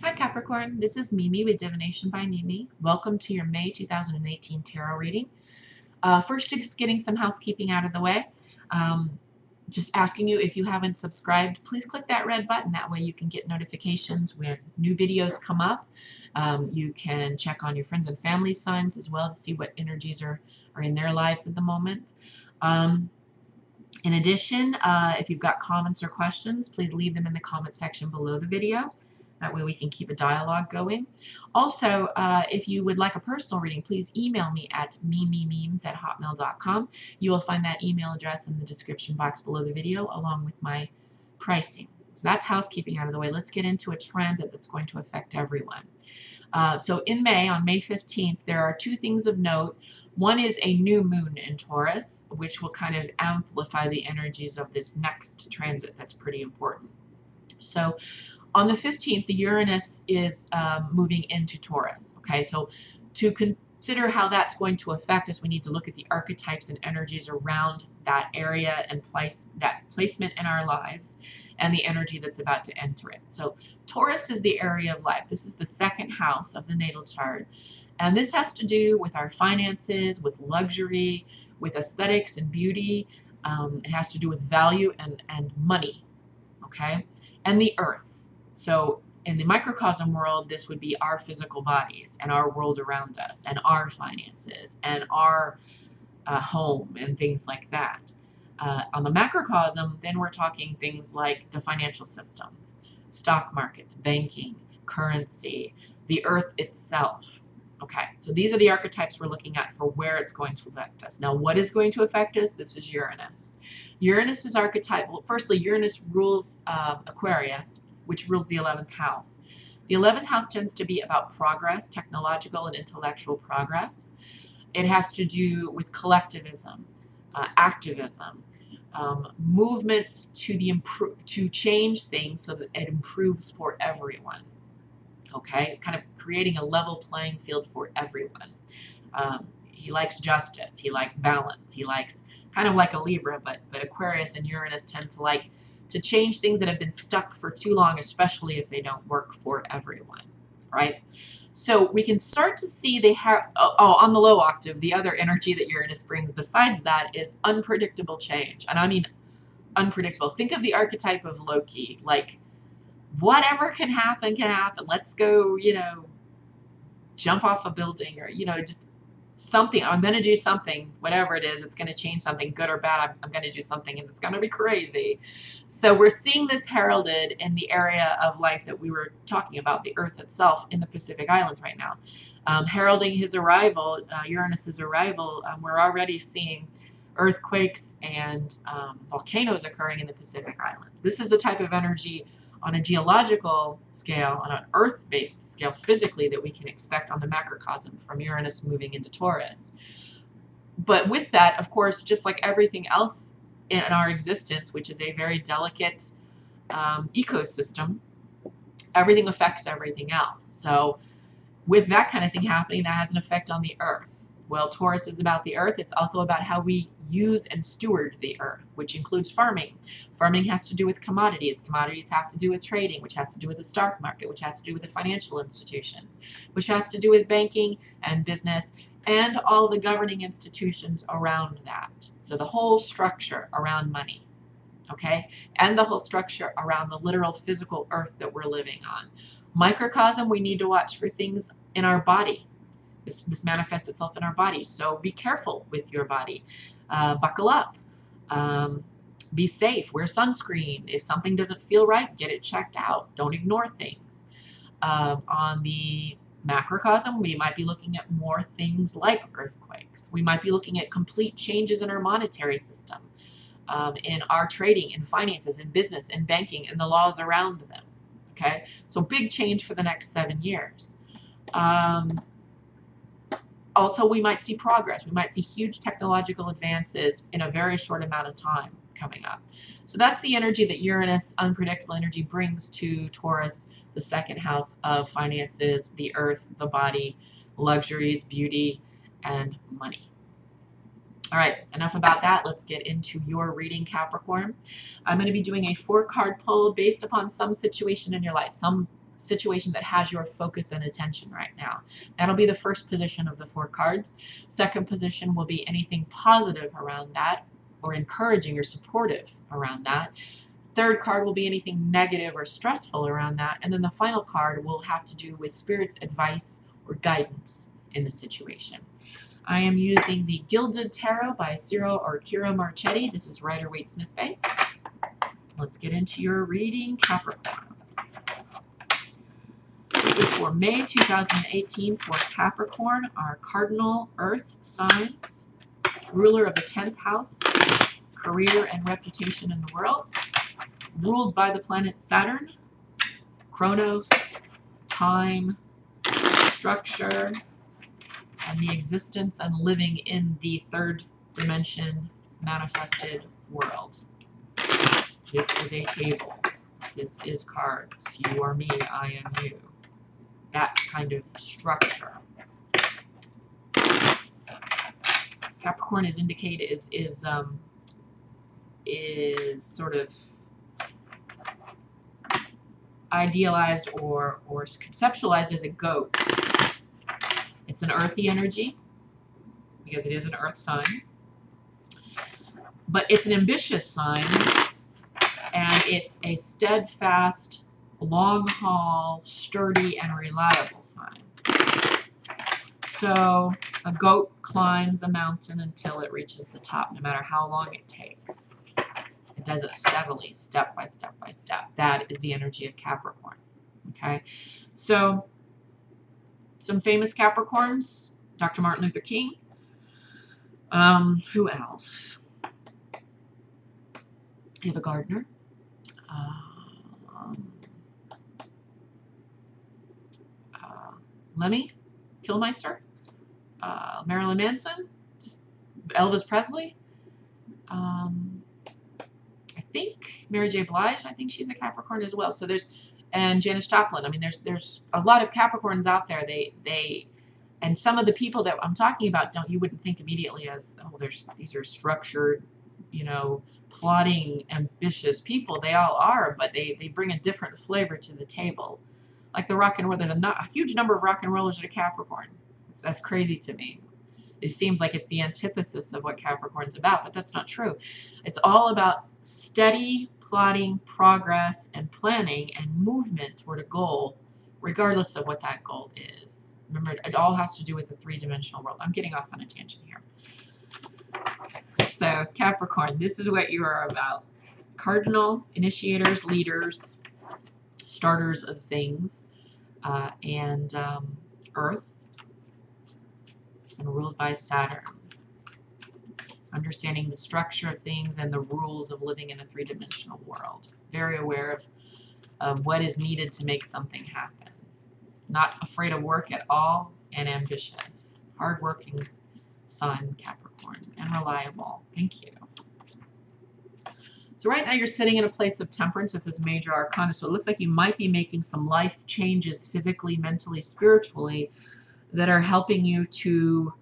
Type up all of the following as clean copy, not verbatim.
Hi Capricorn, this is Mimi with Divination by Mimi. Welcome to your May 2018 tarot reading. First, just getting some housekeeping out of the way. Um, just asking you, if you haven't subscribed, please click that red button. That way you can get notifications when new videos come up. You can check on your friends and family signs as well to see what energies are in their lives at the moment. Um, in addition, if you've got comments or questions, please leave them in the comment section below the video. That way we can keep a dialogue going. Also, if you would like a personal reading, please email me at mimimemes@hotmail.com. You will find that email address in the description box below the video, along with my pricing. So that's housekeeping out of the way. Let's get into a transit that's going to affect everyone. So in May, on May 15th, there are two things of note. One is a new moon in Taurus, which will kind of amplify the energies of this next transit that's pretty important. So on the 15th, the Uranus is moving into Taurus. Okay, so to consider how that's going to affect us, we need to look at the archetypes and energies around that area and that placement in our lives and the energy that's about to enter it. So Taurus is the area of life. This is the second house of the natal chart. And this has to do with our finances, with luxury, with aesthetics and beauty. It has to do with value and money, okay? And the earth. So in the microcosm world, this would be our physical bodies and our world around us and our finances and our home and things like that. On the macrocosm, then we're talking things like the financial systems, stock markets, banking, currency, the earth itself. Okay, so these are the archetypes we're looking at for where it's going to affect us. Now, what is going to affect us? This is Uranus. Uranus is archetype. Well, firstly, Uranus rules Aquarius, which rules the 11th house. The 11th house tends to be about progress, technological and intellectual progress. It has to do with collectivism, activism, movements to change things so that it improves for everyone. Okay, kind of creating a level playing field for everyone. He likes justice. He likes balance. He likes kind of like a Libra, but Aquarius and Uranus tend to like to change things that have been stuck for too long, especially if they don't work for everyone. Right? So we can start to see on the low octave, the other energy that Uranus brings besides that is unpredictable change. And I mean unpredictable. Think of the archetype of Loki, like whatever can happen can happen. Let's go, jump off a building or, just something. I'm going to do something, whatever it is. It's going to change something, good or bad. I'm going to do something and it's going to be crazy. So we're seeing this heralded in the area of life that we were talking about, the earth itself in the Pacific Islands right now. Heralding his arrival, Uranus's arrival, we're already seeing earthquakes and volcanoes occurring in the Pacific Islands. This is the type of energy on a geological scale, on an earth-based scale physically, that we can expect on the macrocosm from Uranus moving into Taurus. But with that, of course, just like everything else in our existence, which is a very delicate ecosystem, everything affects everything else. So with that kind of thing happening, that has an effect on the earth. Well, Taurus is about the earth. It's also about how we use and steward the earth, which includes farming. Farming has to do with commodities. Commodities have to do with trading, which has to do with the stock market, which has to do with the financial institutions, which has to do with banking and business and all the governing institutions around that. So the whole structure around money, okay? And the whole structure around the literal physical earth that we're living on. Microcosm, we need to watch for things in our body. This manifests itself in our body. So be careful with your body. Buckle up. Be safe. Wear sunscreen. If something doesn't feel right, get it checked out. Don't ignore things. On the macrocosm, we might be looking at more things like earthquakes. We might be looking at complete changes in our monetary system, in our trading, in finances, in business, in banking, and the laws around them. Okay? So big change for the next 7 years. Also, we might see progress. We might see huge technological advances in a very short amount of time coming up. So that's the energy that Uranus, unpredictable energy, brings to Taurus, the second house of finances, the earth, the body, luxuries, beauty, and money. All right, enough about that. Let's get into your reading, Capricorn. I'm going to be doing a 4-card pull based upon some situation in your life, some situation that has your focus and attention right now. That'll be the first position of the 4 cards. Second position will be anything positive around that, or encouraging or supportive around that. Third card will be anything negative or stressful around that. And then the final card will have to do with Spirit's advice or guidance in the situation. I am using the Gilded Tarot by Ciro or Kira Marchetti. This is Rider-Waite-Smith base. Let's get into your reading, Capricorn. This is for May 2018 for Capricorn, our cardinal earth signs, ruler of the 10th house, career and reputation in the world, ruled by the planet Saturn, Chronos, time, structure, and the existence and living in the 3rd dimension manifested world. This is a table. This is cards. You are me, I am you. That kind of structure. Capricorn is indicated is sort of idealized or conceptualized as a goat. It's an earthy energy because it is an earth sign, but it's an ambitious sign, and it's a steadfast, long haul, sturdy, and reliable sign. So a goat climbs a mountain until it reaches the top, no matter how long it takes. It does it steadily, step by step by step. That is the energy of Capricorn. Okay, so some famous Capricorns: Dr. Martin Luther King. Who else? Ava Gardner. Lemmy Kilmister. Marilyn Manson. Elvis Presley. I think Mary J. Blige. I think she's a Capricorn as well. So and Janis Joplin. I mean, there's a lot of Capricorns out there. And some of the people that I'm talking about you wouldn't think immediately as, oh, these are structured, plotting, ambitious people. They all are, but they bring a different flavor to the table. Like the rock and roll, there's a huge number of rock and rollers that are Capricorn. That's crazy to me. It seems like it's the antithesis of what Capricorn's about, but that's not true. It's all about steady plotting, progress, and planning, and movement toward a goal, regardless of what that goal is. Remember, it all has to do with the 3-dimensional world. I'm getting off on a tangent here. So, Capricorn, this is what you are about. Cardinal, initiators, leaders, starters of things, and Earth, and ruled by Saturn. Understanding the structure of things and the rules of living in a 3-dimensional world. Very aware of what is needed to make something happen. Not afraid of work at all, and ambitious. Hardworking sun, Capricorn, and reliable. Thank you. So right now you're sitting in a place of temperance. This is major arcana, so it looks like you might be making some life changes physically, mentally, spiritually that are helping you to,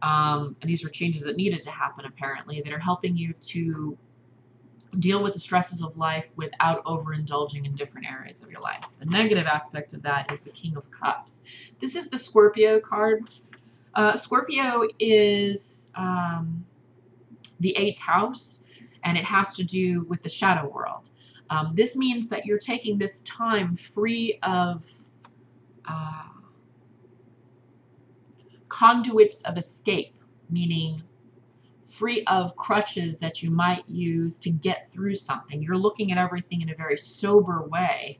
and these are changes that needed to happen apparently, that are helping you to deal with the stresses of life without overindulging in different areas of your life. The negative aspect of that is the King of Cups. This is the Scorpio card. Scorpio is the 8th house, and it has to do with the shadow world. This means that you're taking this time free of conduits of escape, meaning free of crutches that you might use to get through something. You're looking at everything in a very sober way,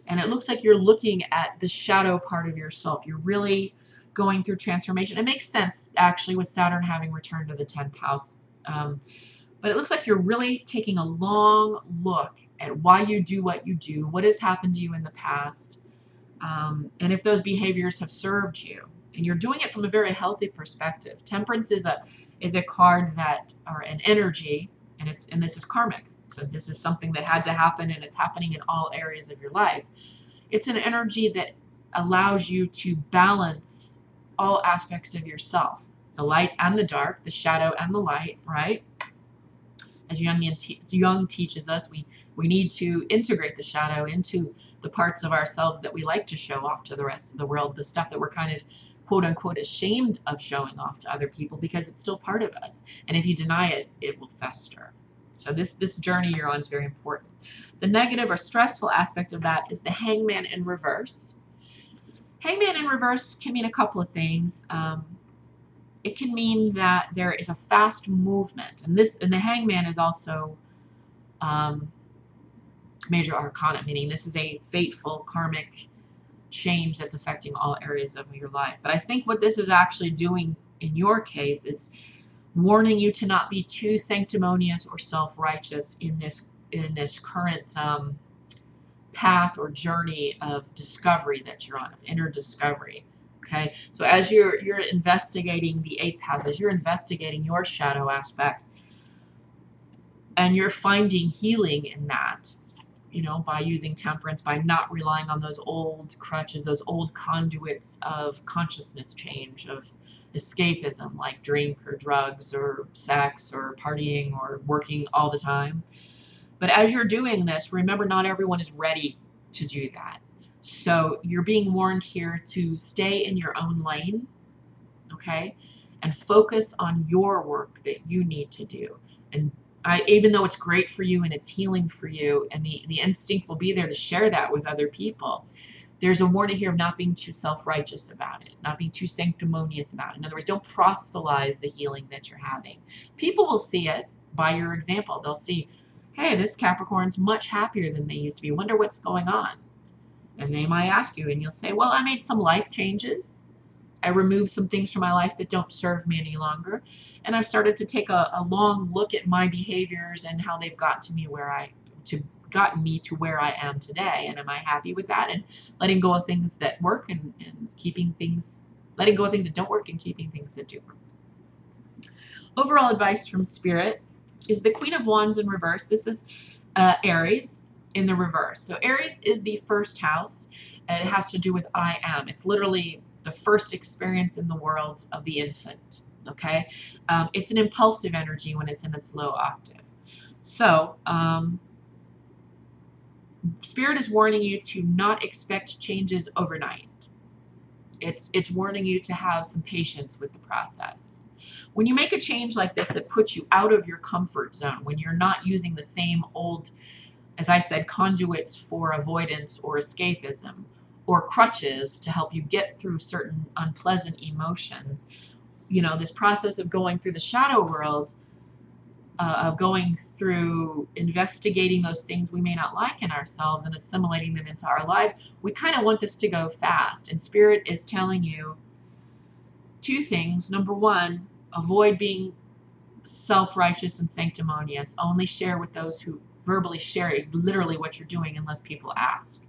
and it looks like you're looking at the shadow part of yourself. You're really going through transformation. It makes sense, actually, with Saturn having returned to the 10th house. But it looks like you're really taking a long look at why you do what you do, what has happened to you in the past, and if those behaviors have served you. And you're doing it from a very healthy perspective. Temperance is a card that, or an energy, and this is karmic. So this is something that had to happen, and it's happening in all areas of your life. It's an energy that allows you to balance all aspects of yourself, the light and the dark, the shadow and the light, right? as Jung teaches us, we need to integrate the shadow into the parts of ourselves that we like to show off to the rest of the world, the stuff that we're kind of quote unquote ashamed of showing off to other people because it's still part of us. And if you deny it, it will fester. So this journey you're on is very important. The negative or stressful aspect of that is the hangman in reverse. Hangman in reverse can mean a couple of things. It can mean that there is a fast movement, and the hangman is also major arcana, meaning this is a fateful karmic change that's affecting all areas of your life. But I think what this is actually doing in your case is warning you to not be too sanctimonious or self-righteous in this current path or journey of discovery that you're on, of inner discovery. Okay, so as you're investigating the 8th house, as you're investigating your shadow aspects, and you're finding healing in that, you know, by using temperance, by not relying on those old crutches, those old conduits of consciousness change, of escapism, like drink or drugs or sex or partying or working all the time. But as you're doing this, remember, not everyone is ready to do that. So you're being warned here to stay in your own lane, okay, and focus on your work that you need to do. And even though it's great for you and it's healing for you, and the instinct will be there to share that with other people, there's a warning here of not being too self-righteous about it, not being too sanctimonious about it. In other words, don't proselytize the healing that you're having. People will see it by your example. They'll see, hey, this Capricorn's much happier than they used to be. Wonder what's going on. And they might ask you, and you'll say, well, I made some life changes. I removed some things from my life that don't serve me any longer. And I've started to take a long look at my behaviors and how they've gotten me to where I am today. And am I happy with that? And letting go of things that work and letting go of things that don't work and keeping things that do work. Overall advice from Spirit is the Queen of Wands in reverse. This is Aries in the reverse. So Aries is the first house, and it has to do with I am. It's literally the first experience in the world of the infant. Okay, it's an impulsive energy when it's in its low octave. So Spirit is warning you to not expect changes overnight. It's warning you to have some patience with the process. When you make a change like this that puts you out of your comfort zone, when you're not using the same old, as I said, conduits for avoidance or escapism, or crutches to help you get through certain unpleasant emotions, you know, this process of going through the shadow world, of going through investigating those things we may not like in ourselves and assimilating them into our lives, we kind of want this to go fast. And Spirit is telling you two things. Number one, avoid being self-righteous and sanctimonious. Only share with those who verbally share literally what you're doing unless people ask.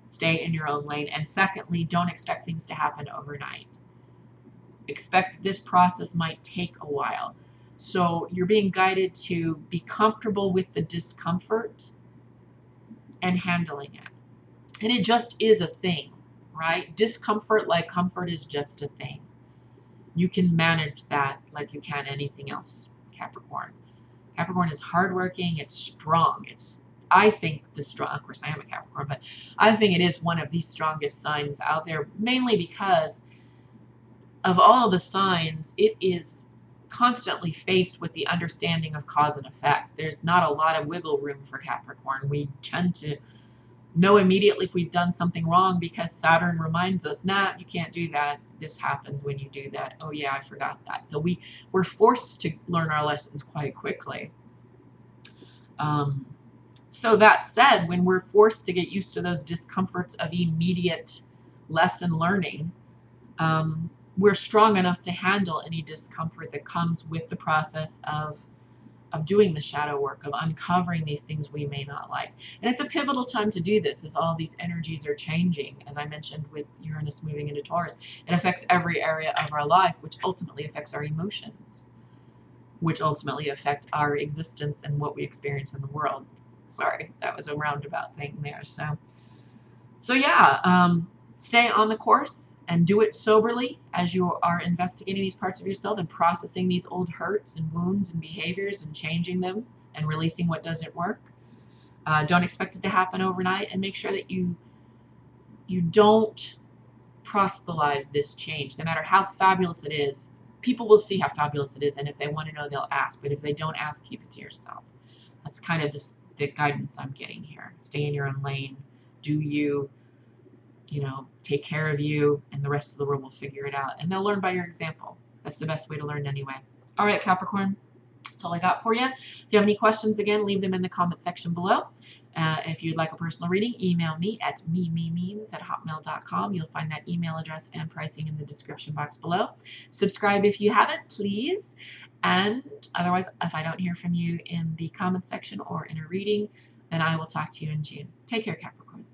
Stay in your own lane. And secondly, don't expect things to happen overnight. Expect this process might take a while. So you're being guided to be comfortable with the discomfort and handling it. And it just is a thing, right? Discomfort, like comfort, is just a thing. You can manage that like you can anything else, Capricorn. Capricorn is hardworking, it's strong. I think of course I am a Capricorn, but I think it is one of the strongest signs out there, mainly because of all the signs, it is constantly faced with the understanding of cause and effect. There's not a lot of wiggle room for Capricorn. We tend to know immediately if we've done something wrong because Saturn reminds us, nah, you can't do that. This happens when you do that. Oh yeah, I forgot that. So we're forced to learn our lessons quite quickly. So that said, when we're forced to get used to those discomforts of immediate lesson learning, we're strong enough to handle any discomfort that comes with the process of doing the shadow work, of uncovering these things we may not like. And it's a pivotal time to do this as all these energies are changing. As I mentioned, with Uranus moving into Taurus, it affects every area of our life, which ultimately affects our emotions, which ultimately affect our existence and what we experience in the world. Sorry, that was a roundabout thing there. So yeah, stay on the course and do it soberly as you are investigating these parts of yourself and processing these old hurts and wounds and behaviors and changing them and releasing what doesn't work. Don't expect it to happen overnight, and make sure that you don't proselytize this change. No matter how fabulous it is, people will see how fabulous it is, and if they want to know, they'll ask. But if they don't ask, keep it to yourself. That's kind of the guidance I'm getting here. Stay in your own lane. Do you know, take care of you, and the rest of the world will figure it out. And they'll learn by your example. That's the best way to learn anyway. All right, Capricorn. That's all I got for you. If you have any questions, again, leave them in the comment section below. If you'd like a personal reading, email me at memes@hotmail.com. You'll find that email address and pricing in the description box below. Subscribe if you haven't, please. And otherwise, if I don't hear from you in the comment section or in a reading, then I will talk to you in June. Take care, Capricorn.